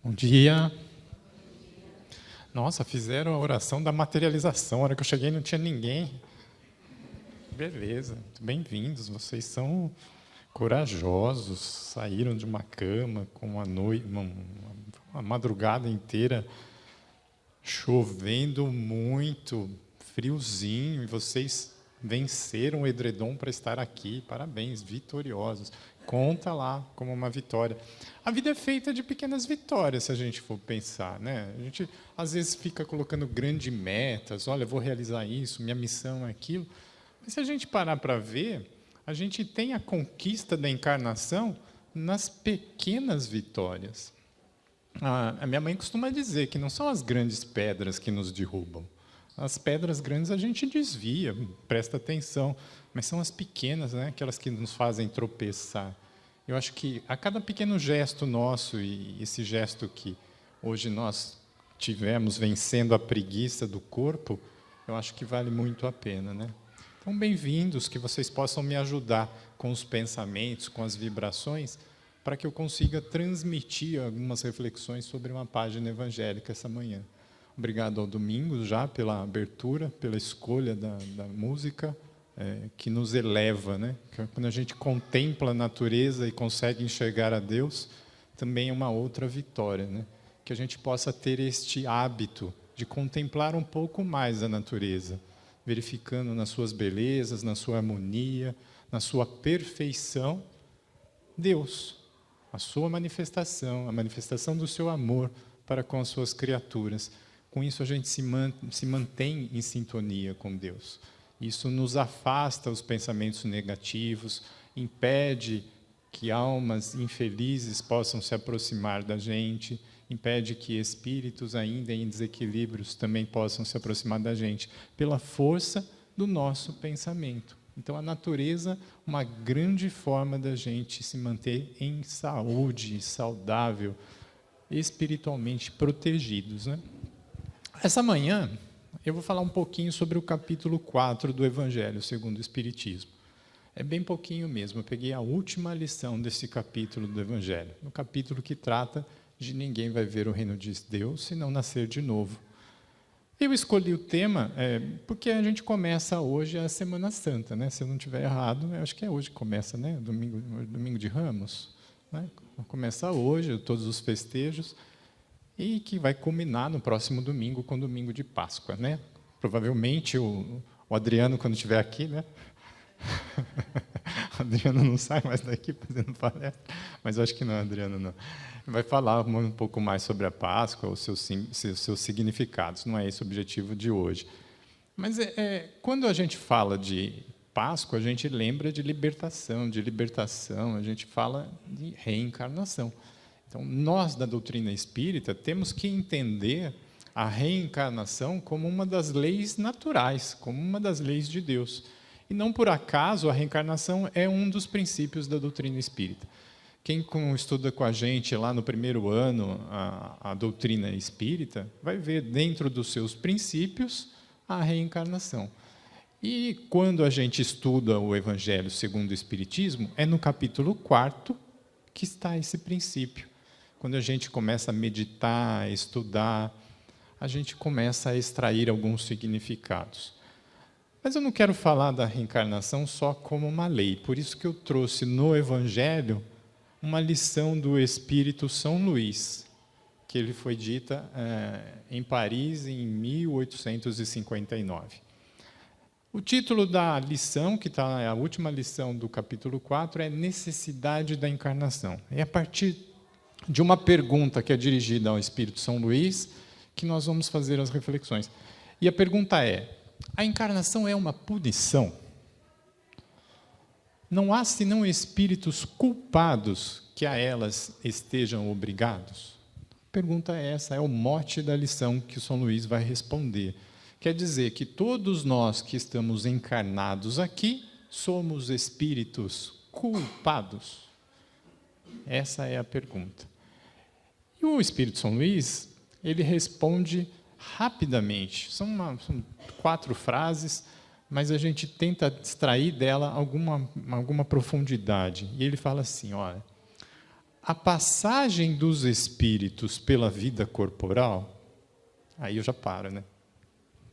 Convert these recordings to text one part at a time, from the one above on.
Bom dia. Nossa, fizeram a oração da materialização. A hora que eu cheguei não tinha ninguém. Beleza, bem-vindos. Vocês são corajosos. Saíram de uma cama com uma madrugada inteira chovendo muito, friozinho, e vocês venceram o edredom para estar aqui. Parabéns, vitoriosos. Conta lá como uma vitória. A vida é feita de pequenas vitórias, se a gente for pensar, né? A gente, às vezes, fica colocando grandes metas. Olha, eu vou realizar isso, minha missão é aquilo. Mas, se a gente parar para ver, a gente tem a conquista da encarnação nas pequenas vitórias. A minha mãe costuma dizer que não são as grandes pedras que nos derrubam. As pedras grandes a gente desvia, presta atenção, mas são as pequenas, né, aquelas que nos fazem tropeçar. Eu acho que a cada pequeno gesto nosso, e esse gesto que hoje nós tivemos vencendo a preguiça do corpo, eu acho que vale muito a pena, né? Então, bem-vindos, que vocês possam me ajudar com os pensamentos, com as vibrações, para que eu consiga transmitir algumas reflexões sobre uma página evangélica essa manhã. Obrigado ao Domingos já pela abertura, pela escolha da música, que nos eleva, né? Quando a gente contempla a natureza e consegue enxergar a Deus, também é uma outra vitória, né? Que a gente possa ter este hábito de contemplar um pouco mais a natureza, verificando nas suas belezas, na sua harmonia, na sua perfeição, Deus, a sua manifestação, a manifestação do seu amor para com as suas criaturas. Com isso, a gente se mantém em sintonia com Deus. Isso nos afasta os pensamentos negativos, impede que almas infelizes possam se aproximar da gente, impede que espíritos ainda em desequilíbrios também possam se aproximar da gente, pela força do nosso pensamento. Então, a natureza, uma grande forma da gente se manter em saúde, saudável, espiritualmente protegidos, né? Essa manhã, eu vou falar um pouquinho sobre o capítulo 4 do Evangelho segundo o Espiritismo. É bem pouquinho mesmo, eu peguei a última lição desse capítulo do Evangelho, no capítulo que trata de ninguém vai ver o reino de Deus se não nascer de novo. Eu escolhi o tema porque a gente começa hoje a Semana Santa, né? Se eu não estiver errado, eu acho que é hoje que começa, né? Domingo de Ramos, né? Começa hoje, todos os festejos, e que vai culminar no próximo domingo, com o domingo de Páscoa, né? Provavelmente o Adriano, quando estiver aqui, né? O Adriano não sai mais daqui fazendo palestra, mas eu acho que não, Adriano não. Vai falar um pouco mais sobre a Páscoa, os seus significados. Não é esse o objetivo de hoje. Mas quando a gente fala de Páscoa, a gente lembra de libertação, a gente fala de reencarnação. Então, nós, da doutrina espírita, temos que entender a reencarnação como uma das leis naturais, como uma das leis de Deus. E não por acaso a reencarnação é um dos princípios da doutrina espírita. Quem estuda com a gente lá no primeiro ano a doutrina espírita, vai ver dentro dos seus princípios a reencarnação. E quando a gente estuda o Evangelho segundo o Espiritismo, é no capítulo 4 que está esse princípio. Quando a gente começa a meditar, a estudar, a gente começa a extrair alguns significados. Mas eu não quero falar da reencarnação só como uma lei. Por isso que eu trouxe no Evangelho uma lição do Espírito São Luís, que ele foi dita em Paris em 1859. O título da lição, que está a última lição do capítulo 4, é Necessidade da Encarnação. É a partir de uma pergunta que é dirigida ao Espírito São Luís que nós vamos fazer as reflexões. E a pergunta é: a encarnação é uma punição? Não há senão espíritos culpados que a elas estejam obrigados? A pergunta é essa, é o mote da lição que o São Luís vai responder. Quer dizer que todos nós que estamos encarnados aqui somos espíritos culpados? Essa é a pergunta. E o Espírito São Luís, ele responde rapidamente. São 4 frases, mas a gente tenta extrair dela alguma profundidade. E ele fala assim, olha, a passagem dos espíritos pela vida corporal, aí eu já paro, né?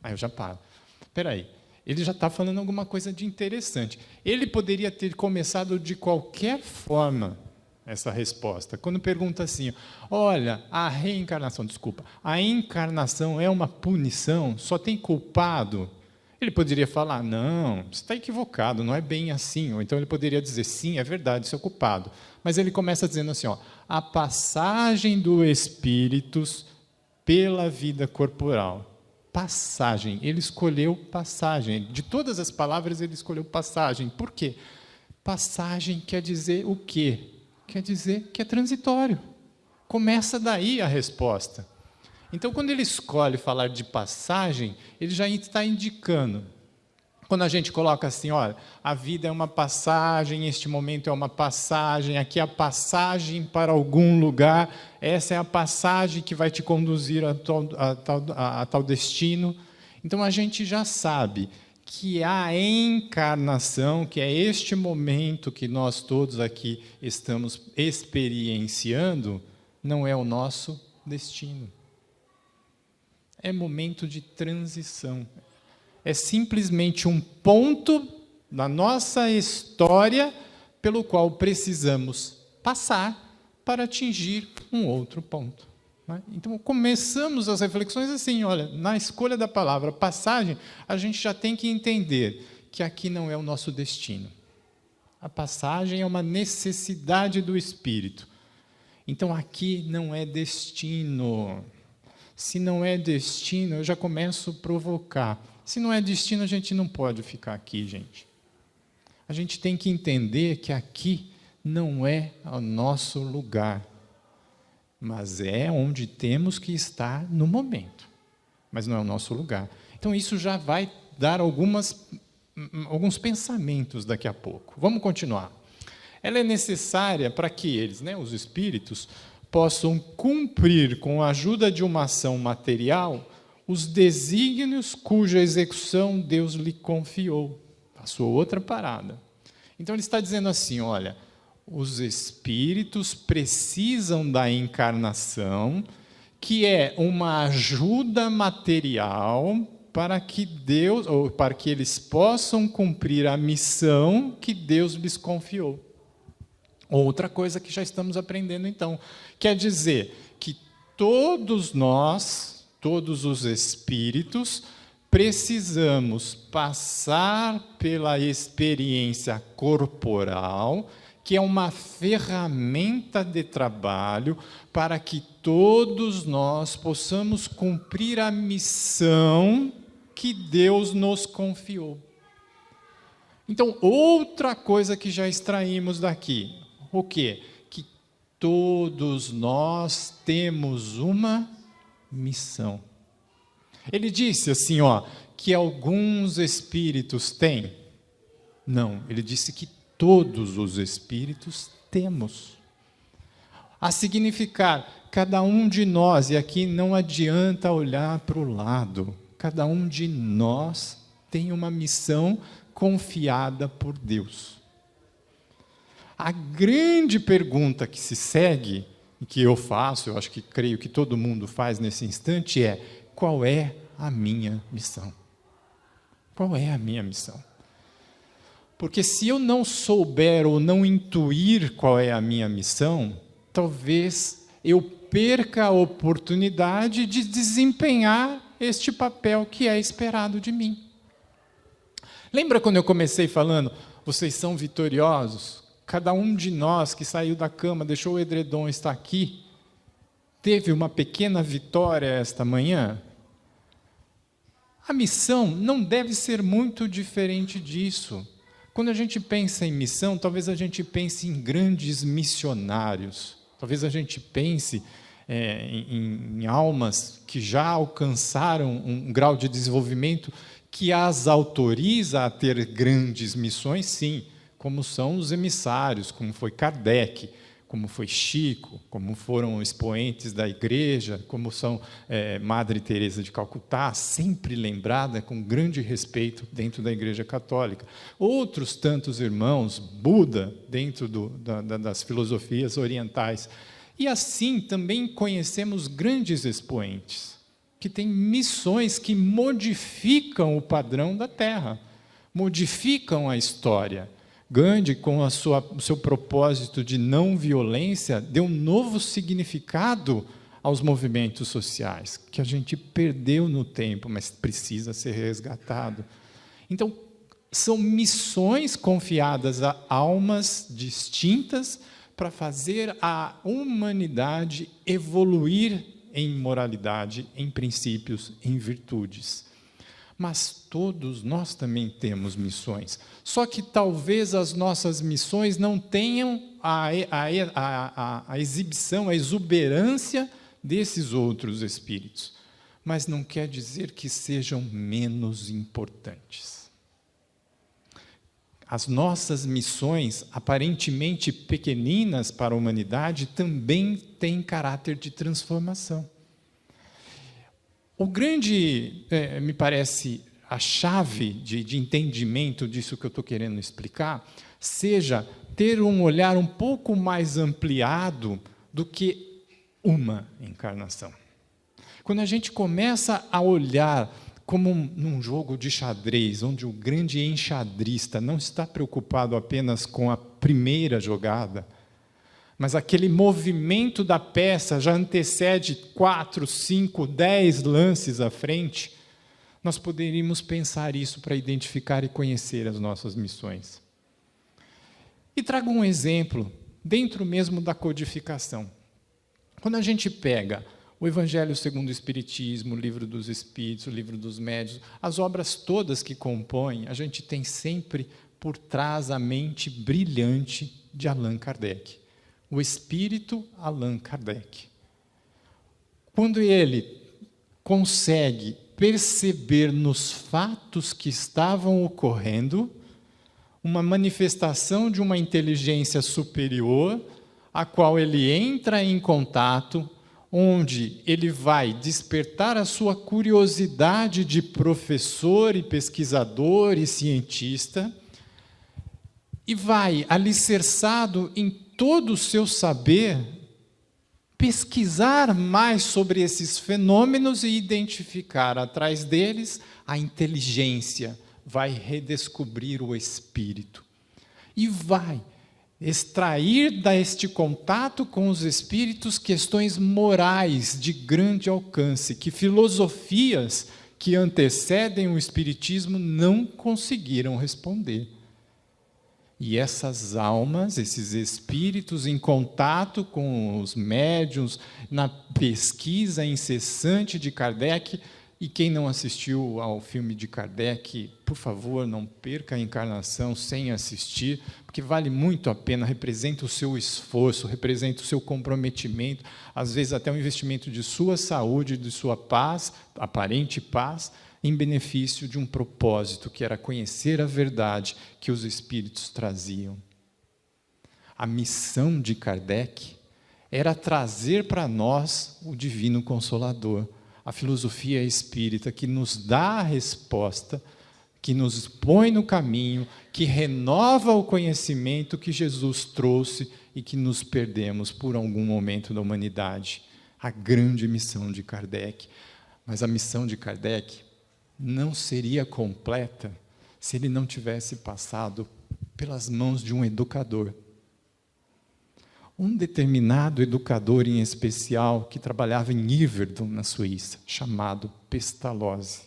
Aí eu já paro. Espera aí, ele já está falando alguma coisa de interessante. Ele poderia ter começado de qualquer forma essa resposta. Quando pergunta assim, olha, a encarnação é uma punição? Só tem culpado? Ele poderia falar, não, você está equivocado, não é bem assim. Ou então ele poderia dizer, sim, é verdade, isso é culpado. Mas ele começa dizendo assim, a passagem dos espíritos pela vida corporal. Passagem, ele escolheu passagem. De todas as palavras, ele escolheu passagem. Por quê? Passagem quer dizer o quê? Quer dizer que é transitório. Começa daí a resposta. Então, quando ele escolhe falar de passagem, ele já está indicando. Quando a gente coloca assim, olha, a vida é uma passagem, este momento é uma passagem, aqui é a passagem para algum lugar, essa é a passagem que vai te conduzir a tal destino. Então, a gente já sabe que a encarnação, que é este momento que nós todos aqui estamos experienciando, não é o nosso destino. É momento de transição. É simplesmente um ponto na nossa história pelo qual precisamos passar para atingir um outro ponto. Então, começamos as reflexões assim, olha, na escolha da palavra passagem, a gente já tem que entender que aqui não é o nosso destino. A passagem é uma necessidade do espírito. Então, aqui não é destino. Se não é destino, eu já começo a provocar. Se não é destino, a gente não pode ficar aqui, gente. A gente tem que entender que aqui não é o nosso lugar, mas é onde temos que estar no momento, mas não é o nosso lugar. Então, isso já vai dar alguns pensamentos daqui a pouco. Vamos continuar. Ela é necessária para que eles, os espíritos, possam cumprir, com a ajuda de uma ação material, os desígnios cuja execução Deus lhe confiou. Passou outra parada. Então, ele está dizendo assim, olha, os espíritos precisam da encarnação, que é uma ajuda material para que Deus, ou para que eles possam cumprir a missão que Deus lhes confiou. Outra coisa que já estamos aprendendo, então, quer dizer que todos nós, todos os espíritos, precisamos passar pela experiência corporal, que é uma ferramenta de trabalho para que todos nós possamos cumprir a missão que Deus nos confiou. Então, outra coisa que já extraímos daqui, o quê? Que todos nós temos uma missão. Ele disse assim, que alguns espíritos têm. Não, ele disse que todos os espíritos temos. A significar, cada um de nós, e aqui não adianta olhar para o lado, cada um de nós tem uma missão confiada por Deus. A grande pergunta que se segue, que eu faço, eu acho que creio que todo mundo faz nesse instante, é: qual é a minha missão? Qual é a minha missão? Porque se eu não souber ou não intuir qual é a minha missão, talvez eu perca a oportunidade de desempenhar este papel que é esperado de mim. Lembra quando eu comecei falando, vocês são vitoriosos? Cada um de nós que saiu da cama, deixou o edredom, está aqui, teve uma pequena vitória esta manhã? A missão não deve ser muito diferente disso. Quando a gente pensa em missão, talvez a gente pense em grandes missionários, talvez a gente pense em almas que já alcançaram um grau de desenvolvimento que as autoriza a ter grandes missões, sim, como são os emissários, como foi Kardec, como foi Chico, como foram expoentes da igreja, como são Madre Teresa de Calcutá, sempre lembrada com grande respeito dentro da Igreja Católica. Outros tantos irmãos, Buda, dentro das filosofias orientais. E assim também conhecemos grandes expoentes, que têm missões que modificam o padrão da Terra, modificam a história. Gandhi, com o seu propósito de não violência, deu um novo significado aos movimentos sociais, que a gente perdeu no tempo, mas precisa ser resgatado. Então, são missões confiadas a almas distintas para fazer a humanidade evoluir em moralidade, em princípios, em virtudes. Mas todos nós também temos missões. Só que talvez as nossas missões não tenham a exibição, a exuberância desses outros espíritos. Mas não quer dizer que sejam menos importantes. As nossas missões, aparentemente pequeninas para a humanidade, também têm caráter de transformação. O grande, me parece, a chave de entendimento disso que eu estou querendo explicar, seja ter um olhar um pouco mais ampliado do que uma encarnação. Quando a gente começa a olhar como num jogo de xadrez, onde o grande enxadrista não está preocupado apenas com a primeira jogada, mas aquele movimento da peça já antecede 4, 5, 10 lances à frente, nós poderíamos pensar isso para identificar e conhecer as nossas missões. E trago um exemplo, dentro mesmo da codificação. Quando a gente pega o Evangelho segundo o Espiritismo, o Livro dos Espíritos, o Livro dos Médiuns, as obras todas que compõem, a gente tem sempre por trás a mente brilhante de Allan Kardec. O espírito Allan Kardec. Quando ele consegue perceber nos fatos que estavam ocorrendo uma manifestação de uma inteligência superior, a qual ele entra em contato, onde ele vai despertar a sua curiosidade de professor e pesquisador e cientista, e vai, alicerçado em todo o seu saber, pesquisar mais sobre esses fenômenos e identificar atrás deles a inteligência, vai redescobrir o espírito. E vai extrair deste contato com os espíritos questões morais de grande alcance, que filosofias que antecedem o espiritismo não conseguiram responder. E essas almas, esses espíritos em contato com os médiuns, na pesquisa incessante de Kardec, e quem não assistiu ao filme de Kardec, por favor, não perca a encarnação sem assistir, porque vale muito a pena, representa o seu esforço, representa o seu comprometimento, às vezes até o investimento de sua saúde, de sua paz, aparente paz, em benefício de um propósito, que era conhecer a verdade que os espíritos traziam. A missão de Kardec era trazer para nós o Divino Consolador, a filosofia espírita que nos dá a resposta, que nos põe no caminho, que renova o conhecimento que Jesus trouxe e que nos perdemos por algum momento da humanidade. A grande missão de Kardec. Mas a missão de Kardec não seria completa se ele não tivesse passado pelas mãos de um educador. Um determinado educador em especial que trabalhava em Yverdon, na Suíça, chamado Pestalozzi.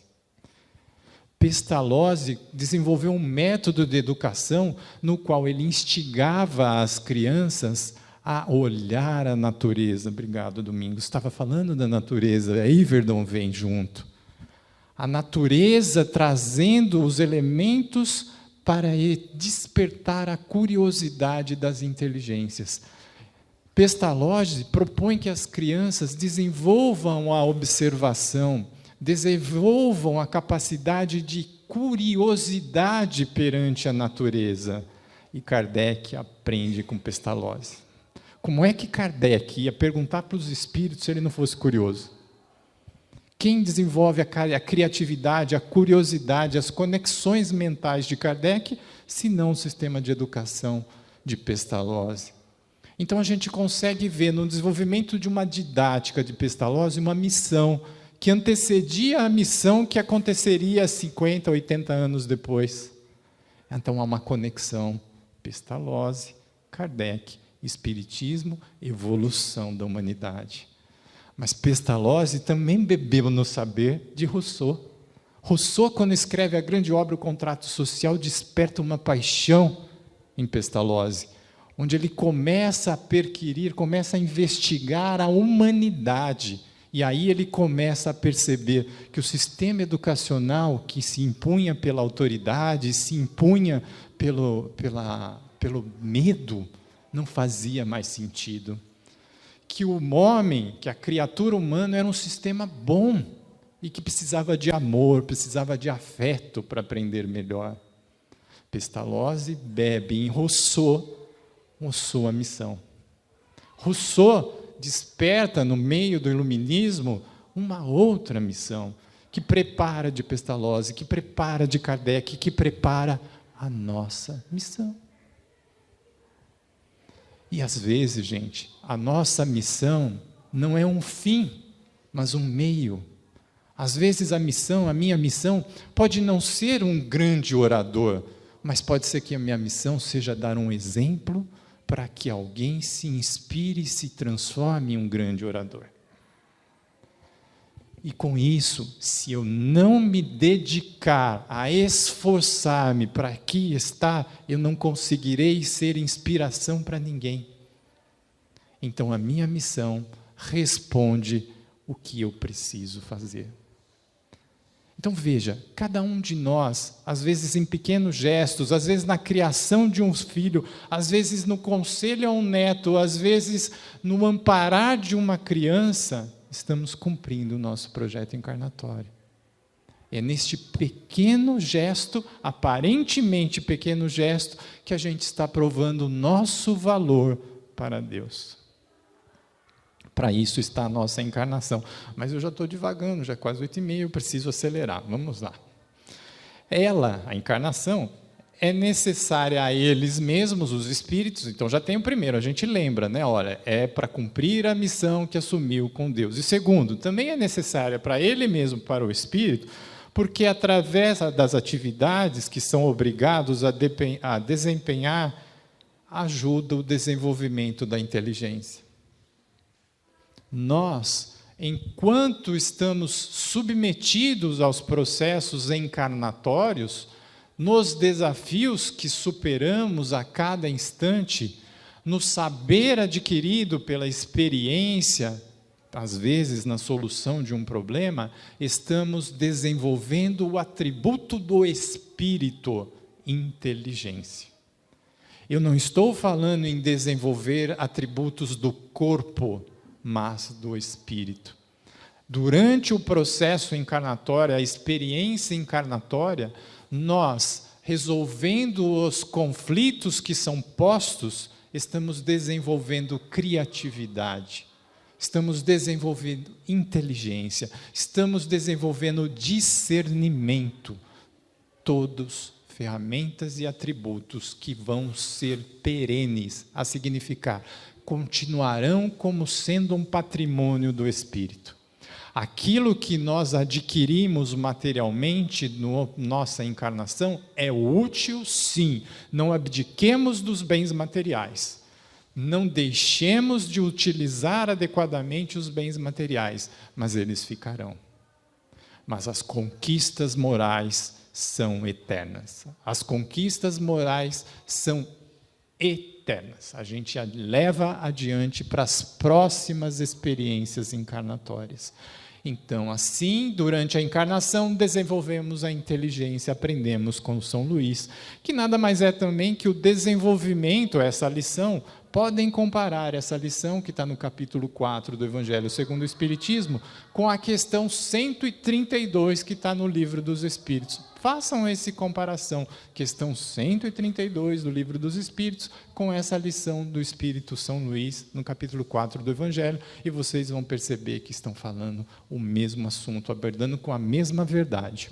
Pestalozzi desenvolveu um método de educação no qual ele instigava as crianças a olhar a natureza. Obrigado, Domingos. Estava falando da natureza, a Yverdon vem junto. A natureza trazendo os elementos para despertar a curiosidade das inteligências. Pestalozzi propõe que as crianças desenvolvam a observação, desenvolvam a capacidade de curiosidade perante a natureza. E Kardec aprende com Pestalozzi. Como é que Kardec ia perguntar para os espíritos se ele não fosse curioso? Quem desenvolve a criatividade, a curiosidade, as conexões mentais de Kardec, se não o sistema de educação de Pestalozzi? Então a gente consegue ver no desenvolvimento de uma didática de Pestalozzi uma missão que antecedia a missão que aconteceria 50, 80 anos depois. Então há uma conexão Pestalozzi, Kardec, Espiritismo, evolução da humanidade. Mas Pestalozzi também bebeu no saber de Rousseau. Rousseau, quando escreve a grande obra O Contrato Social, desperta uma paixão em Pestalozzi, onde ele começa a perquirir, começa a investigar a humanidade. E aí ele começa a perceber que o sistema educacional que se impunha pela autoridade, se impunha pelo medo, não fazia mais sentido. Que o homem, que a criatura humana era um sistema bom e que precisava de amor, precisava de afeto para aprender melhor. Pestalozzi bebe em Rousseau a missão. Rousseau desperta no meio do iluminismo uma outra missão, que prepara de Pestalozzi, que prepara de Kardec, que prepara a nossa missão. E às vezes, gente, a nossa missão não é um fim, mas um meio. Às vezes a minha missão, pode não ser um grande orador, mas pode ser que a minha missão seja dar um exemplo para que alguém se inspire e se transforme em um grande orador. E com isso, se eu não me dedicar a esforçar-me para aqui estar, eu não conseguirei ser inspiração para ninguém. Então a minha missão responde o que eu preciso fazer. Então veja, cada um de nós, às vezes em pequenos gestos, às vezes na criação de um filho, às vezes no conselho a um neto, às vezes no amparar de uma criança, estamos cumprindo o nosso projeto encarnatório. É neste pequeno gesto, aparentemente pequeno gesto, que a gente está provando o nosso valor para Deus. Para isso está a nossa encarnação. Mas eu já estou divagando, já é quase 8h30, eu preciso acelerar. Vamos lá. A encarnação, é necessária a eles mesmos, os espíritos. Então já tem o primeiro, a gente lembra, né? Olha, é para cumprir a missão que assumiu com Deus. E segundo, também é necessária para ele mesmo, para o espírito, porque através das atividades que são obrigados a desempenhar, ajuda o desenvolvimento da inteligência. Nós, enquanto estamos submetidos aos processos encarnatórios, nos desafios que superamos a cada instante, no saber adquirido pela experiência, às vezes na solução de um problema, estamos desenvolvendo o atributo do espírito, inteligência. Eu não estou falando em desenvolver atributos do corpo, mas do espírito. Durante o processo encarnatório, a experiência encarnatória, nós, resolvendo os conflitos que são postos, estamos desenvolvendo criatividade, estamos desenvolvendo inteligência, estamos desenvolvendo discernimento, todos ferramentas e atributos que vão ser perenes, a significar, continuarão como sendo um patrimônio do espírito. Aquilo que nós adquirimos materialmente na nossa encarnação é útil, sim. Não abdiquemos dos bens materiais. Não deixemos de utilizar adequadamente os bens materiais, mas eles ficarão. Mas as conquistas morais são eternas. As conquistas morais são eternas. A gente leva adiante para as próximas experiências encarnatórias. Então, assim, durante a encarnação, desenvolvemos a inteligência, aprendemos com São Luís, que nada mais é também que o desenvolvimento, essa lição, podem comparar essa lição que está no capítulo 4 do Evangelho segundo o Espiritismo com a questão 132 que está no Livro dos Espíritos. Façam essa comparação, questão 132 do Livro dos Espíritos, com essa lição do Espírito São Luís, no capítulo 4 do Evangelho, e vocês vão perceber que estão falando o mesmo assunto, abordando com a mesma verdade.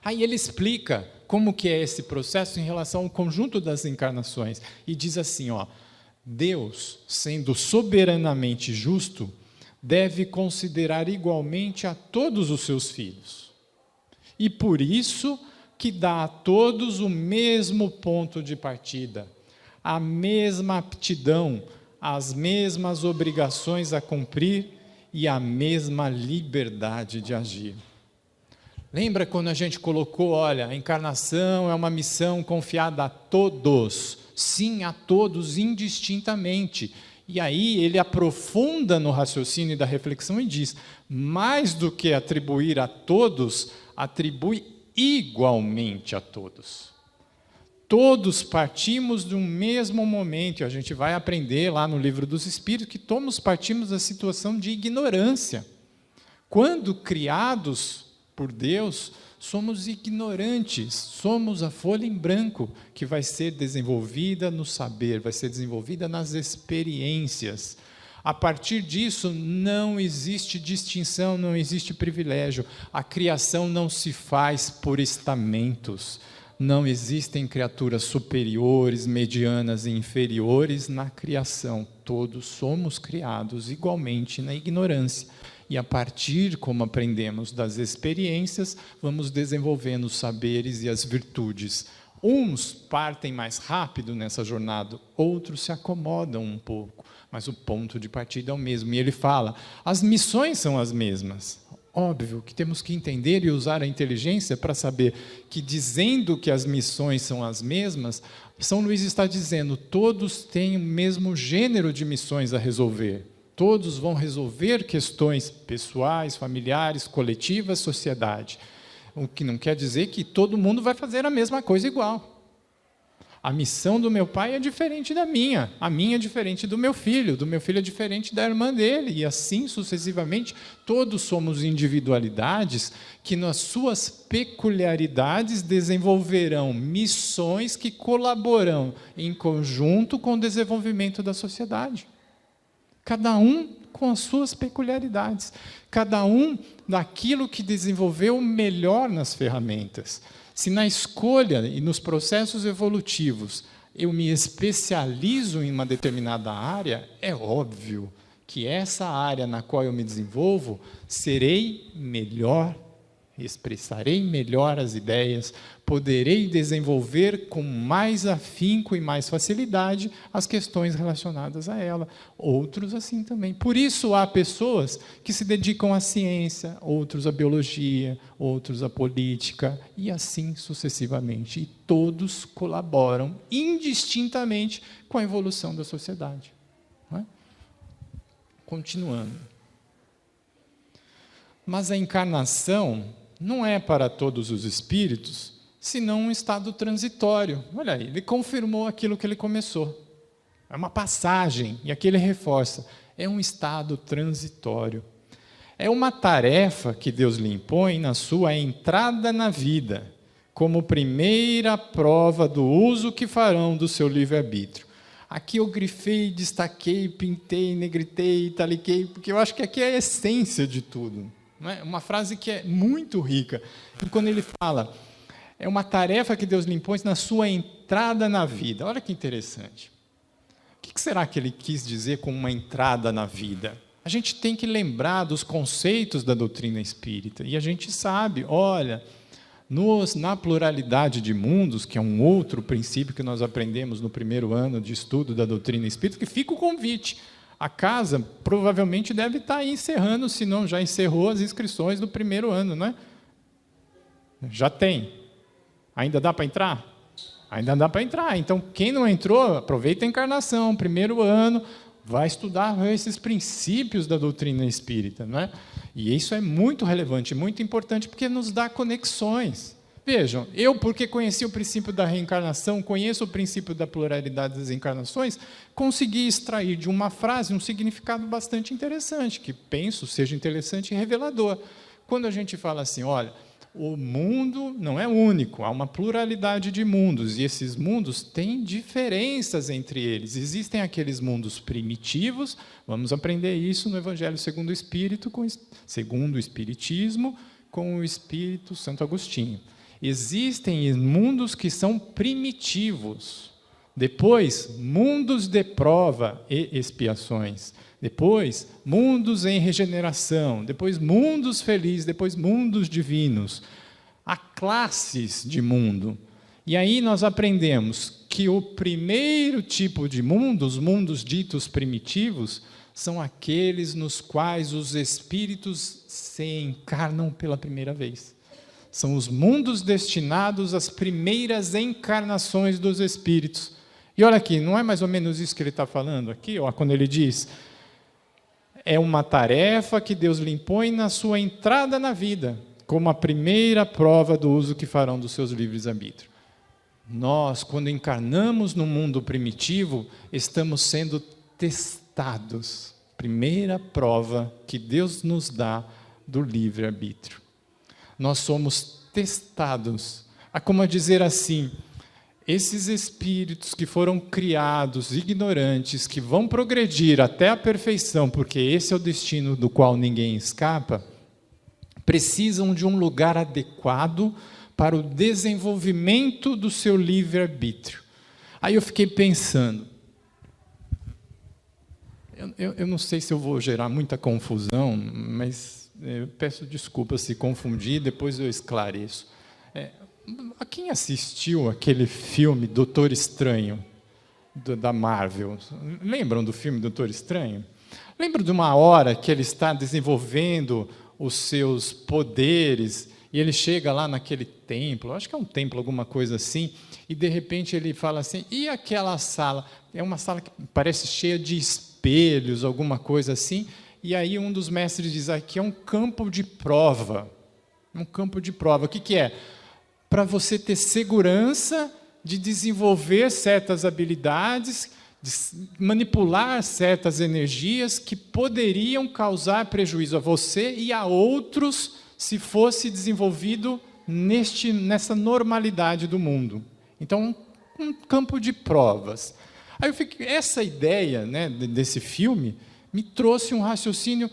Aí ele explica como que é esse processo em relação ao conjunto das encarnações, e diz assim, Deus, sendo soberanamente justo, deve considerar igualmente a todos os seus filhos. E por isso que dá a todos o mesmo ponto de partida, a mesma aptidão, as mesmas obrigações a cumprir e a mesma liberdade de agir. Lembra quando a gente colocou, a encarnação é uma missão confiada a todos, sim, a todos, indistintamente. E aí ele aprofunda no raciocínio e da reflexão e diz, mais do que atribuir a todos, atribui igualmente a todos. Todos partimos de um mesmo momento, e a gente vai aprender lá no Livro dos Espíritos que todos partimos da situação de ignorância. Quando criados por Deus, somos ignorantes, somos a folha em branco que vai ser desenvolvida no saber, vai ser desenvolvida nas experiências. A partir disso, não existe distinção, não existe privilégio. A criação não se faz por estamentos. Não existem criaturas superiores, medianas e inferiores na criação. Todos somos criados igualmente na ignorância. E a partir, como aprendemos das experiências, vamos desenvolvendo os saberes e as virtudes. Uns partem mais rápido nessa jornada, outros se acomodam um pouco, mas o ponto de partida é o mesmo. E ele fala, as missões são as mesmas. Óbvio que temos que entender e usar a inteligência para saber que, dizendo que as missões são as mesmas, São Luís está dizendo, todos têm o mesmo gênero de missões a resolver. Todos vão resolver questões pessoais, familiares, coletivas, sociedade. O que não quer dizer que todo mundo vai fazer a mesma coisa igual. A missão do meu pai é diferente da minha, a minha é diferente do meu filho é diferente da irmã dele, e assim sucessivamente. Todos somos individualidades que, nas suas peculiaridades, desenvolverão missões que colaboram em conjunto com o desenvolvimento da sociedade. Cada um com as suas peculiaridades, cada um daquilo que desenvolveu melhor nas ferramentas. Se na escolha e nos processos evolutivos eu me especializo em uma determinada área, é óbvio que essa área na qual eu me desenvolvo, serei melhor, expressarei melhor as ideias, poderei desenvolver com mais afinco e mais facilidade as questões relacionadas a ela. Outros assim também. Por isso há pessoas que se dedicam à ciência, outros à biologia, outros à política, e assim sucessivamente. E todos colaboram indistintamente com a evolução da sociedade. Não é? Continuando. Mas a encarnação não é para todos os espíritos, senão um estado transitório. Olha aí, ele confirmou aquilo que ele começou. É uma passagem, e aqui ele reforça. É um estado transitório. É uma tarefa que Deus lhe impõe na sua entrada na vida, como primeira prova do uso que farão do seu livre-arbítrio. Aqui eu grifei, destaquei, pintei, negritei, italiquei, porque eu acho que aqui é a essência de tudo. Não é? Uma frase que é muito rica. E quando ele fala, é uma tarefa que Deus lhe impõe na sua entrada na vida. Olha que interessante. O que será que ele quis dizer com uma entrada na vida? A gente tem que lembrar dos conceitos da doutrina espírita. E a gente sabe, olha, na pluralidade de mundos, que é um outro princípio que nós aprendemos no primeiro ano de estudo da doutrina espírita, que fica o convite. A casa provavelmente deve estar aí encerrando, se não já encerrou as inscrições do primeiro ano, não é? Já tem. Ainda dá para entrar? Ainda dá para entrar. Então, quem não entrou, aproveita a encarnação, primeiro ano, vai estudar esses princípios da doutrina espírita, não é? E isso é muito relevante, muito importante, porque nos dá conexões. Vejam, eu, porque conheci o princípio da reencarnação, conheço o princípio da pluralidade das encarnações, consegui extrair de uma frase um significado bastante interessante, que penso seja interessante e revelador. Quando a gente fala assim, olha, o mundo não é único, há uma pluralidade de mundos, e esses mundos têm diferenças entre eles. Existem aqueles mundos primitivos, vamos aprender isso no Evangelho segundo o Espírito, segundo o Espiritismo, com o Espírito Santo Agostinho. Existem mundos que são primitivos, depois mundos de prova e expiações, depois mundos em regeneração, depois mundos felizes, depois mundos divinos. Há classes de mundo. E aí nós aprendemos que o primeiro tipo de mundo, os mundos ditos primitivos, são aqueles nos quais os espíritos se encarnam pela primeira vez. São os mundos destinados às primeiras encarnações dos espíritos. E olha aqui, não é mais ou menos isso que ele está falando aqui, ó, quando ele diz: é uma tarefa que Deus lhe impõe na sua entrada na vida, como a primeira prova do uso que farão dos seus livres-arbítrios. Nós, quando encarnamos no mundo primitivo, estamos sendo testados. Primeira prova que Deus nos dá do livre-arbítrio. Nós somos testados. Há como dizer assim, esses espíritos que foram criados, ignorantes, que vão progredir até a perfeição, porque esse é o destino do qual ninguém escapa, precisam de um lugar adequado para o desenvolvimento do seu livre-arbítrio. Aí eu fiquei pensando, eu não sei se eu vou gerar muita confusão, mas eu peço desculpas se confundir, depois eu esclareço. A quem assistiu aquele filme Doutor Estranho, da Marvel? Lembram do filme Doutor Estranho? Lembram de uma hora que ele está desenvolvendo os seus poderes, e ele chega lá naquele templo, acho que é um templo, alguma coisa assim, e de repente ele fala assim, e aquela sala? É uma sala que parece cheia de espelhos, alguma coisa assim, e aí um dos mestres diz, aqui é um campo de prova. Um campo de prova. O que é? Para você ter segurança de desenvolver certas habilidades, de manipular certas energias que poderiam causar prejuízo a você e a outros se fosse desenvolvido nessa normalidade do mundo. Então, um campo de provas. Aí essa ideia, né, desse filme me trouxe um raciocínio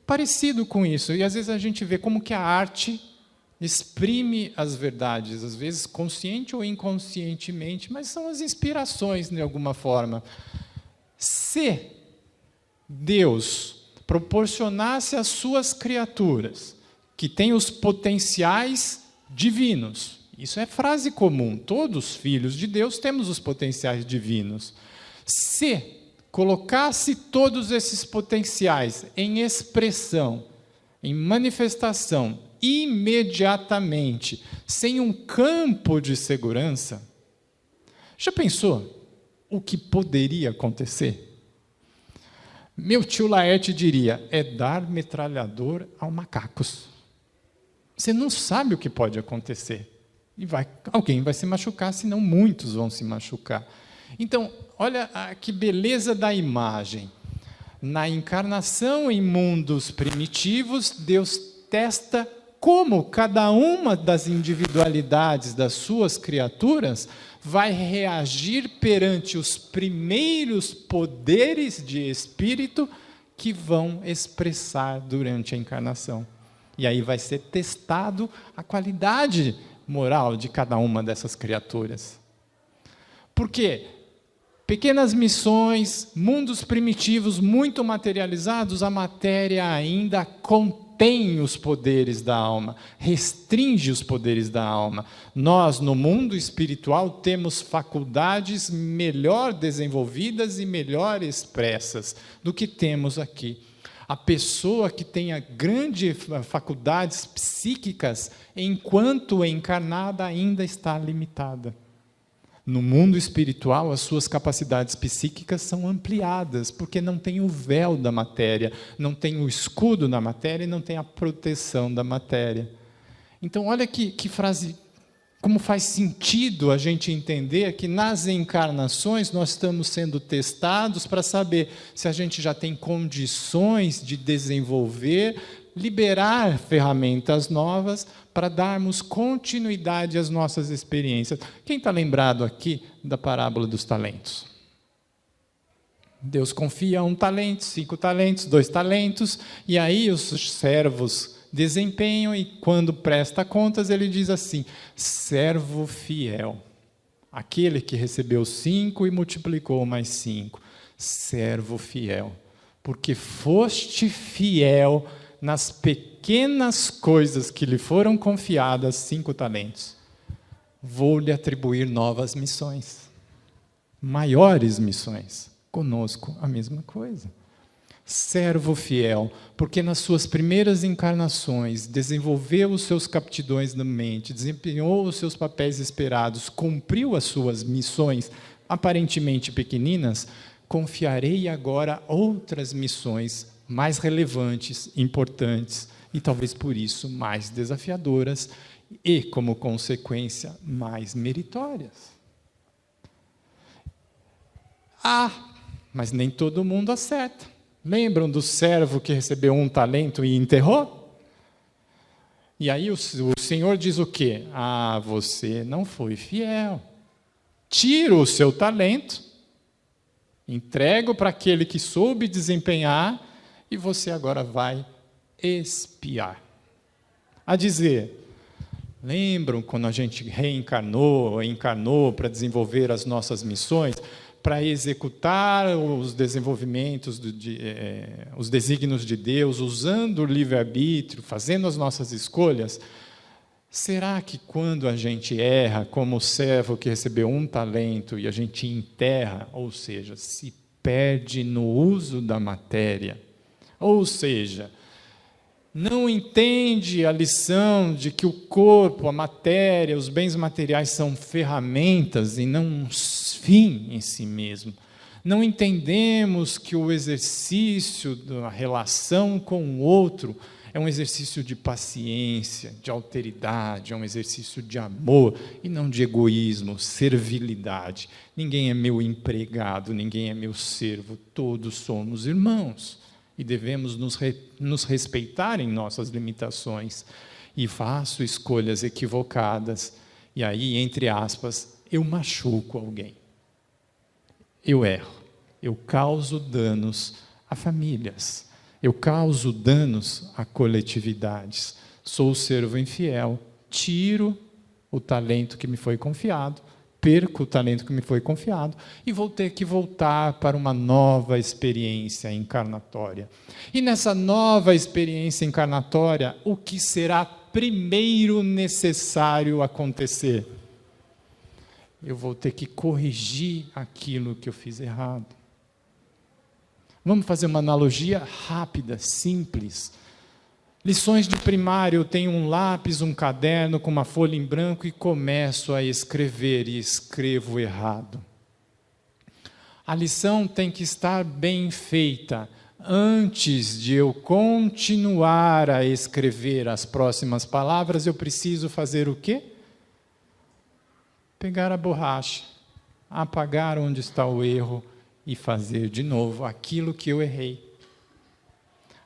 parecido com isso. E às vezes a gente vê como que a arte exprime as verdades, às vezes consciente ou inconscientemente, mas são as inspirações, de alguma forma. Se Deus proporcionasse às suas criaturas, que têm os potenciais divinos, isso é frase comum, todos os filhos de Deus temos os potenciais divinos. Se colocasse todos esses potenciais em expressão, em manifestação, imediatamente, sem um campo de segurança, já pensou o que poderia acontecer? Meu tio Laerte diria, é dar metralhador ao macacos. Você não sabe o que pode acontecer. E alguém vai se machucar, senão muitos vão se machucar. Então, olha que beleza da imagem. Na encarnação em mundos primitivos, Deus testa como cada uma das individualidades das suas criaturas vai reagir perante os primeiros poderes de espírito que vão expressar durante a encarnação. E aí vai ser testado a qualidade moral de cada uma dessas criaturas. Por quê? Pequenas missões, mundos primitivos muito materializados, a matéria ainda contém os poderes da alma, restringe os poderes da alma. Nós, no mundo espiritual, temos faculdades melhor desenvolvidas e melhor expressas do que temos aqui. A pessoa que tenha grandes faculdades psíquicas, enquanto encarnada, ainda está limitada. No mundo espiritual, as suas capacidades psíquicas são ampliadas, porque não tem o véu da matéria, não tem o escudo da matéria e não tem a proteção da matéria. Então, olha que frase Como faz sentido a gente entender que nas encarnações nós estamos sendo testados para saber se a gente já tem condições de desenvolver, liberar ferramentas novas para darmos continuidade às nossas experiências. Quem está lembrado aqui da parábola dos talentos? Deus confia 1 talento, 5 talentos, 2 talentos, e aí os servos desempenham, e quando presta contas, ele diz assim: servo fiel, aquele que recebeu 5 e multiplicou mais 5, servo fiel, porque foste fiel nas pequenas coisas que lhe foram confiadas, 5 talentos, vou lhe atribuir novas missões, maiores missões. Conosco a mesma coisa. Servo fiel, porque nas suas primeiras encarnações desenvolveu os seus captidões da mente, desempenhou os seus papéis esperados, cumpriu as suas missões aparentemente pequeninas, confiarei agora outras missões mais relevantes, importantes e talvez por isso mais desafiadoras e, como consequência, mais meritórias. Mas nem todo mundo acerta. Lembram do servo que recebeu 1 talento e enterrou? E aí o Senhor diz o quê? Você não foi fiel. Tiro o seu talento, entrego para aquele que soube desempenhar, e você agora vai expiar. A dizer, lembram quando a gente reencarnou, encarnou para desenvolver as nossas missões, para executar os desenvolvimentos, os desígnios de Deus, usando o livre-arbítrio, fazendo as nossas escolhas? Será que quando a gente erra, como o servo que recebeu 1 talento e a gente enterra, ou seja, se perde no uso da matéria, ou seja, não entende a lição de que o corpo, a matéria, os bens materiais são ferramentas e não um fim em si mesmo. Não entendemos que o exercício da relação com o outro é um exercício de paciência, de alteridade, é um exercício de amor e não de egoísmo, servilidade. Ninguém é meu empregado, ninguém é meu servo, todos somos irmãos. E devemos nos respeitar em nossas limitações. E faço escolhas equivocadas, e aí, entre aspas, eu machuco alguém. Eu erro, eu causo danos a famílias, eu causo danos a coletividades. Sou o servo infiel, tiro o talento que me foi confiado, perco o talento que me foi confiado e vou ter que voltar para uma nova experiência encarnatória. E nessa nova experiência encarnatória, o que será primeiro necessário acontecer? Eu vou ter que corrigir aquilo que eu fiz errado. Vamos fazer uma analogia rápida, simples. Lições de primário, eu tenho um lápis, um caderno com uma folha em branco e começo a escrever e escrevo errado. A lição tem que estar bem feita. Antes de eu continuar a escrever as próximas palavras, eu preciso fazer o quê? Pegar a borracha, apagar onde está o erro e fazer de novo aquilo que eu errei.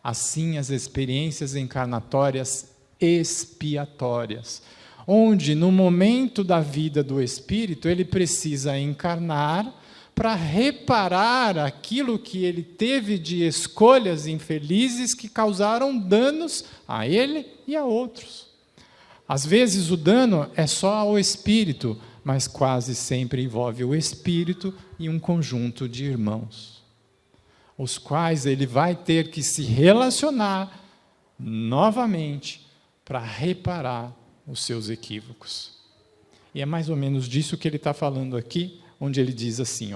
Assim, as experiências encarnatórias expiatórias, onde no momento da vida do espírito, ele precisa encarnar para reparar aquilo que ele teve de escolhas infelizes que causaram danos a ele e a outros. Às vezes o dano é só ao espírito, mas quase sempre envolve o espírito e um conjunto de irmãos, os quais ele vai ter que se relacionar novamente para reparar os seus equívocos. E é mais ou menos disso que ele está falando aqui, onde ele diz assim,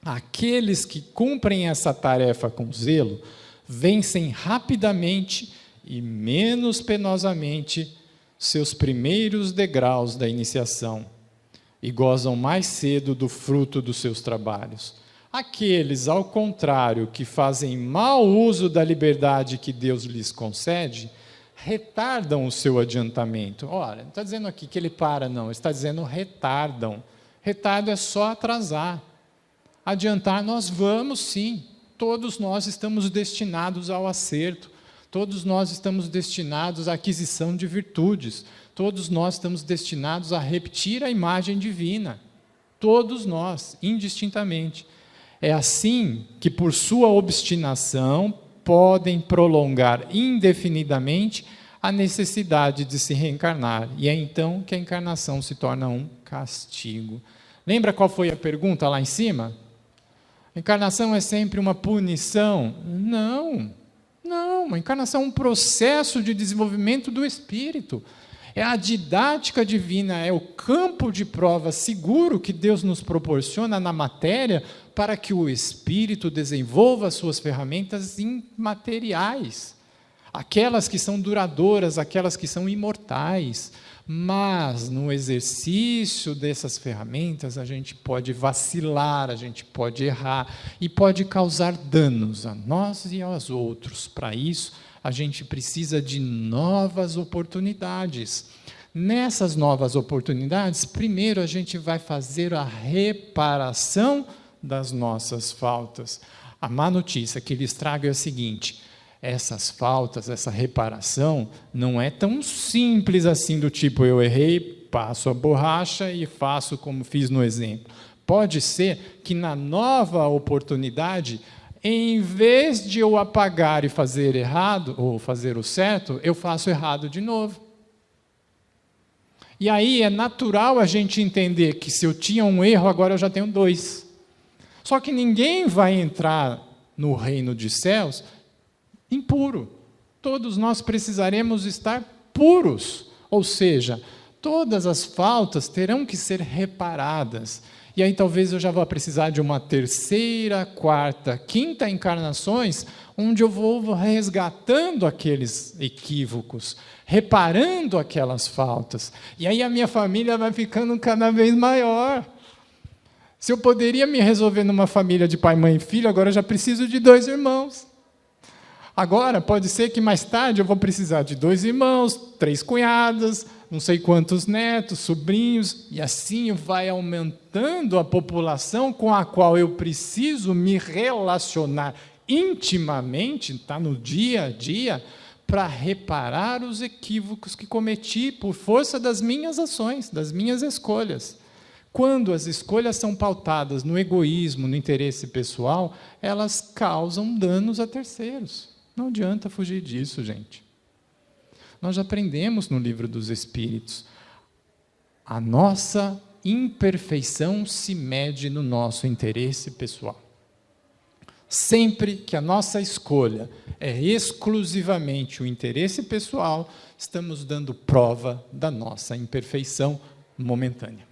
aqueles que cumprem essa tarefa com zelo, vencem rapidamente e menos penosamente seus primeiros degraus da iniciação e gozam mais cedo do fruto dos seus trabalhos. Aqueles, ao contrário, que fazem mau uso da liberdade que Deus lhes concede, retardam o seu adiantamento. Olha, não está dizendo aqui que ele para, não, está dizendo retardam. Retardo é só atrasar. Adiantar nós vamos sim, todos nós estamos destinados ao acerto, todos nós estamos destinados à aquisição de virtudes, todos nós estamos destinados a repetir a imagem divina, todos nós, indistintamente. É assim que, por sua obstinação, podem prolongar indefinidamente a necessidade de se reencarnar. E é então que a encarnação se torna um castigo. Lembra qual foi a pergunta lá em cima? A encarnação é sempre uma punição? Não, não. A encarnação é um processo de desenvolvimento do espírito. É a didática divina, é o campo de prova seguro que Deus nos proporciona na matéria para que o espírito desenvolva as suas ferramentas imateriais, aquelas que são duradouras, aquelas que são imortais. Mas no exercício dessas ferramentas a gente pode vacilar, a gente pode errar e pode causar danos a nós e aos outros. Para isso, a gente precisa de novas oportunidades. Nessas novas oportunidades, primeiro a gente vai fazer a reparação das nossas faltas. A má notícia que lhes trago é a seguinte: essas faltas, essa reparação, não é tão simples assim, do tipo, eu errei, passo a borracha e faço como fiz no exemplo. Pode ser que na nova oportunidade, em vez de eu apagar e fazer errado, ou fazer o certo, eu faço errado de novo. E aí é natural a gente entender que se eu tinha um erro, agora eu já tenho 2. Só que ninguém vai entrar no reino dos céus impuro. Todos nós precisaremos estar puros, ou seja, todas as faltas terão que ser reparadas. E aí talvez eu já vá precisar de uma 3ª, 4ª, 5ª encarnações, onde eu vou resgatando aqueles equívocos, reparando aquelas faltas. E aí a minha família vai ficando cada vez maior. Se eu poderia me resolver numa família de pai, mãe e filho, agora eu já preciso de 2 irmãos. Agora, pode ser que mais tarde eu vou precisar de 2 irmãos, 3 cunhadas, não sei quantos netos, sobrinhos, e assim vai aumentando a população com a qual eu preciso me relacionar intimamente, está no dia a dia, para reparar os equívocos que cometi por força das minhas ações, das minhas escolhas. Quando as escolhas são pautadas no egoísmo, no interesse pessoal, elas causam danos a terceiros. Não adianta fugir disso, gente. Nós já aprendemos no Livro dos Espíritos. A nossa imperfeição se mede no nosso interesse pessoal. Sempre que a nossa escolha é exclusivamente o interesse pessoal, estamos dando prova da nossa imperfeição momentânea.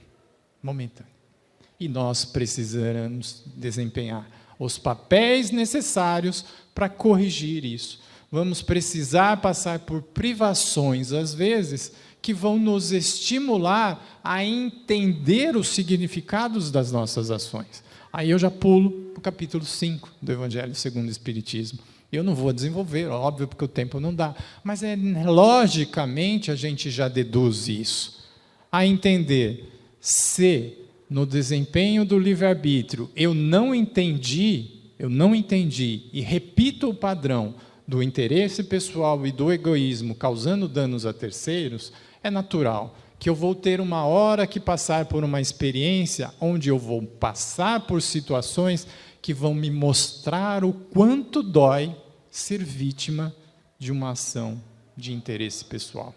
E nós precisamos desempenhar os papéis necessários para corrigir isso. Vamos precisar passar por privações, às vezes, que vão nos estimular a entender os significados das nossas ações. Aí eu já pulo para o capítulo 5 do Evangelho segundo o Espiritismo. Eu não vou desenvolver, óbvio, porque o tempo não dá, mas logicamente a gente já deduz isso. A entender, se no desempenho do livre-arbítrio eu não entendi e repito o padrão do interesse pessoal e do egoísmo causando danos a terceiros, é natural que eu vou ter uma hora que passar por uma experiência onde eu vou passar por situações que vão me mostrar o quanto dói ser vítima de uma ação de interesse pessoal.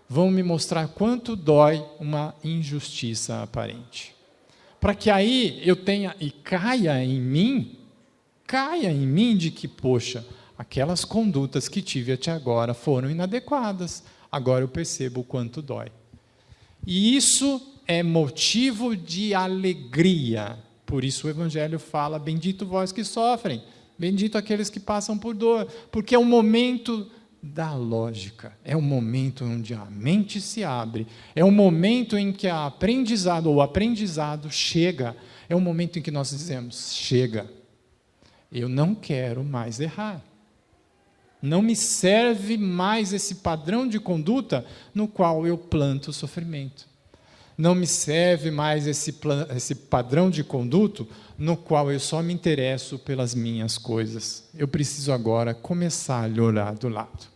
Vão me mostrar quanto dói uma injustiça aparente. Para que aí eu tenha e caia em mim de que, poxa, aquelas condutas que tive até agora foram inadequadas. Agora eu percebo o quanto dói. E isso é motivo de alegria. Por isso o Evangelho fala, bendito vós que sofrem, bendito aqueles que passam por dor, porque é um momento da lógica, é um momento onde a mente se abre, é um momento em que o aprendizado chega, é um momento em que nós dizemos, chega, eu não quero mais errar. Não me serve mais esse padrão de conduta no qual eu planto sofrimento. Não me serve mais esse padrão de conduta no qual eu só me interesso pelas minhas coisas. Eu preciso agora começar a olhar do lado.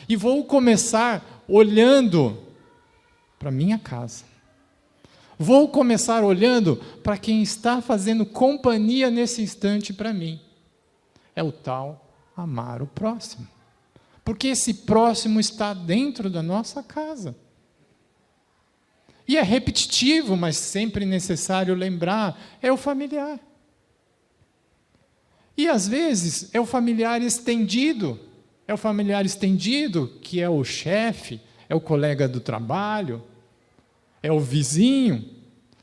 E vou começar olhando para a minha casa. Vou começar olhando para quem está fazendo companhia nesse instante para mim. É o tal amar o próximo. Porque esse próximo está dentro da nossa casa. E é repetitivo, mas sempre necessário lembrar, é o familiar. E às vezes é o familiar estendido. É o familiar estendido, que é o chefe, é o colega do trabalho, é o vizinho.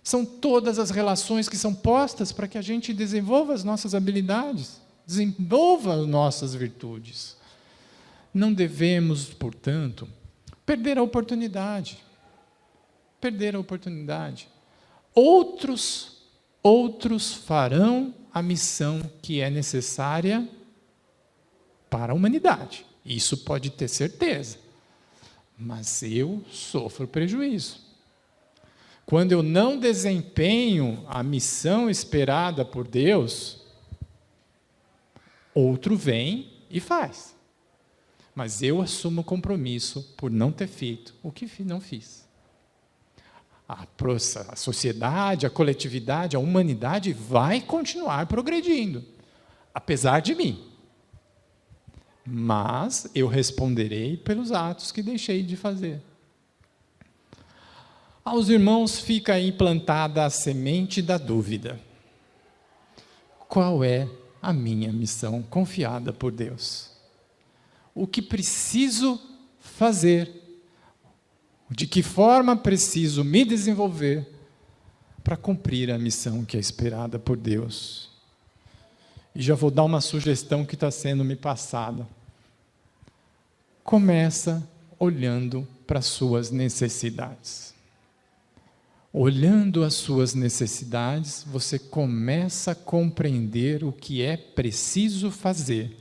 São todas as relações que são postas para que a gente desenvolva as nossas habilidades, desenvolva as nossas virtudes. Não devemos, portanto, perder a oportunidade. Perder a oportunidade. Outros farão a missão que é necessária para a humanidade. Isso pode ter certeza. Mas eu sofro prejuízo. Quando eu não desempenho a missão esperada por Deus, outro vem e faz. Mas eu assumo o compromisso por não ter feito o que não fiz. A sociedade, a coletividade, a humanidade vai continuar progredindo, apesar de mim. Mas eu responderei pelos atos que deixei de fazer. Aos irmãos fica aí plantada a semente da dúvida. Qual é a minha missão confiada por Deus? O que preciso fazer? De que forma preciso me desenvolver para cumprir a missão que é esperada por Deus? E já vou dar uma sugestão que está sendo me passada. Começa olhando para as suas necessidades. Olhando as suas necessidades, você começa a compreender o que é preciso fazer.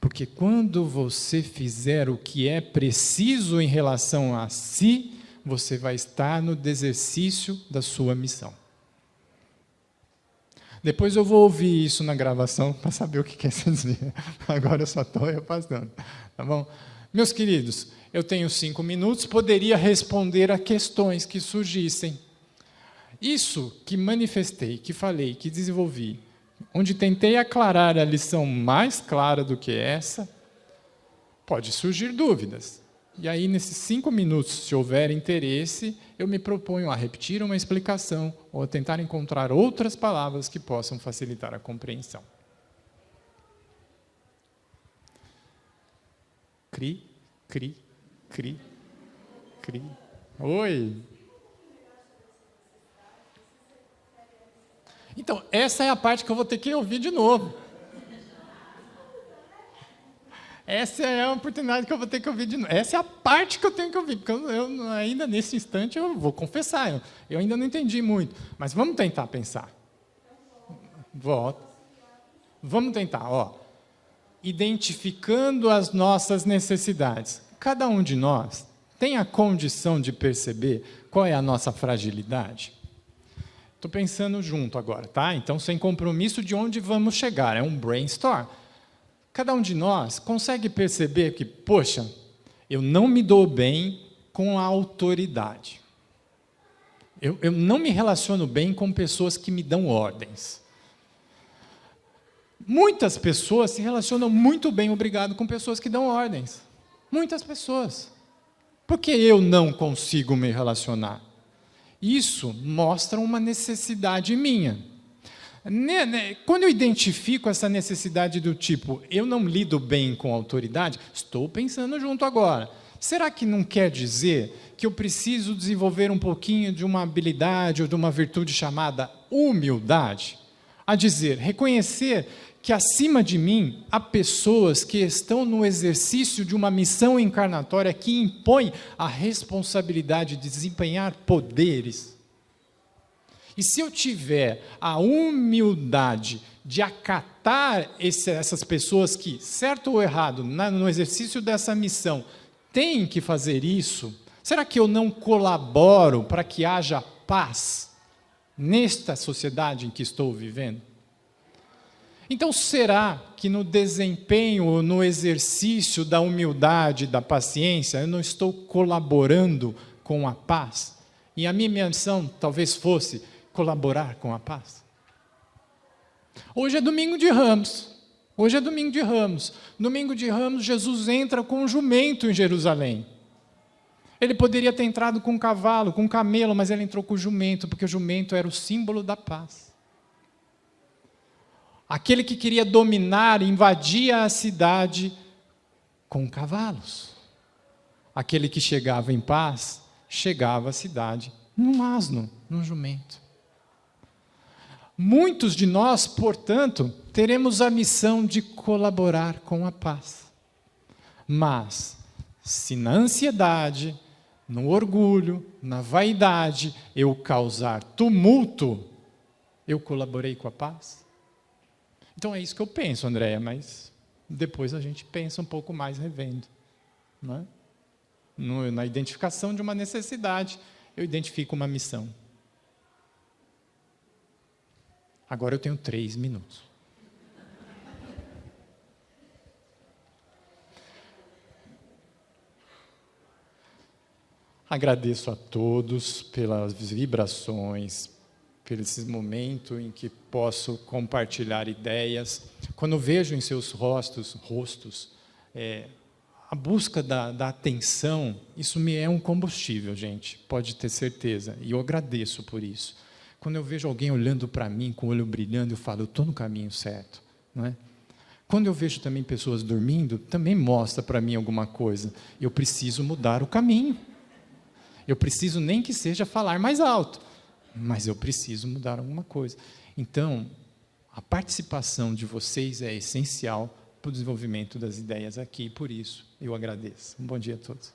Porque quando você fizer o que é preciso em relação a si, você vai estar no exercício da sua missão. Depois eu vou ouvir isso na gravação para saber o que quer dizer. Agora eu só estou repassando. Tá bom? Meus queridos, eu tenho 5 minutos, poderia responder a questões que surgissem. Isso que manifestei, que falei, que desenvolvi, onde tentei aclarar a lição mais clara do que essa, pode surgir dúvidas. E aí, nesses 5 minutos, se houver interesse, eu me proponho a repetir uma explicação ou a tentar encontrar outras palavras que possam facilitar a compreensão. Cri, cri, cri, cri. Oi! Então, essa é a parte que eu vou ter que ouvir de novo. Essa é a oportunidade que eu vou ter que ouvir de novo. Essa é a parte que eu tenho que ouvir, porque eu ainda nesse instante, eu vou confessar, eu ainda não entendi muito. Mas vamos tentar pensar. Volta. Vamos tentar, ó. Identificando as nossas necessidades. Cada um de nós tem a condição de perceber qual é a nossa fragilidade? Estou pensando junto agora, tá? Então, sem compromisso de onde vamos chegar, é um brainstorm. Cada um de nós consegue perceber que, poxa, eu não me dou bem com a autoridade. Eu não me relaciono bem com pessoas que me dão ordens. Muitas pessoas se relacionam muito bem, obrigado, com pessoas que dão ordens. Muitas pessoas. Por que eu não consigo me relacionar? Isso mostra uma necessidade minha. Quando eu identifico essa necessidade do tipo, eu não lido bem com a autoridade, estou pensando junto agora. Será que não quer dizer que eu preciso desenvolver um pouquinho de uma habilidade ou de uma virtude chamada humildade? A dizer, reconhecer que acima de mim há pessoas que estão no exercício de uma missão encarnatória que impõe a responsabilidade de desempenhar poderes. E se eu tiver a humildade de acatar essas pessoas que, certo ou errado, no exercício dessa missão, têm que fazer isso, será que eu não colaboro para que haja paz nesta sociedade em que estou vivendo? Então, será que no desempenho, no exercício da humildade, da paciência, eu não estou colaborando com a paz? E a minha missão talvez fosse colaborar com a paz. Hoje é domingo de Ramos. Hoje é domingo de Ramos. Domingo de Ramos, Jesus entra com um jumento em Jerusalém. Ele poderia ter entrado com um cavalo, com um camelo, mas ele entrou com o jumento, porque o jumento era o símbolo da paz. Aquele que queria dominar, invadia a cidade com cavalos. Aquele que chegava em paz, chegava à cidade num asno, num jumento. Muitos de nós, portanto, teremos a missão de colaborar com a paz. Mas, se na ansiedade, no orgulho, na vaidade, eu causar tumulto, eu colaborei com a paz? Então é isso que eu penso, Andréia, mas depois a gente pensa um pouco mais revendo. Não é? Na identificação de uma necessidade, eu identifico uma missão. Agora eu tenho 3 minutos. Agradeço a todos pelas vibrações, por esse momento em que posso compartilhar ideias. Quando vejo em seus rostos, a busca da atenção, isso me é um combustível, gente, pode ter certeza, e eu agradeço por isso. Quando eu vejo alguém olhando para mim com o olho brilhando, eu falo, eu estou no caminho certo. Não é? Quando eu vejo também pessoas dormindo, também mostra para mim alguma coisa. Eu preciso mudar o caminho. Eu preciso nem que seja falar mais alto, mas eu preciso mudar alguma coisa. Então, a participação de vocês é essencial para o desenvolvimento das ideias aqui, por isso eu agradeço. Um bom dia a todos.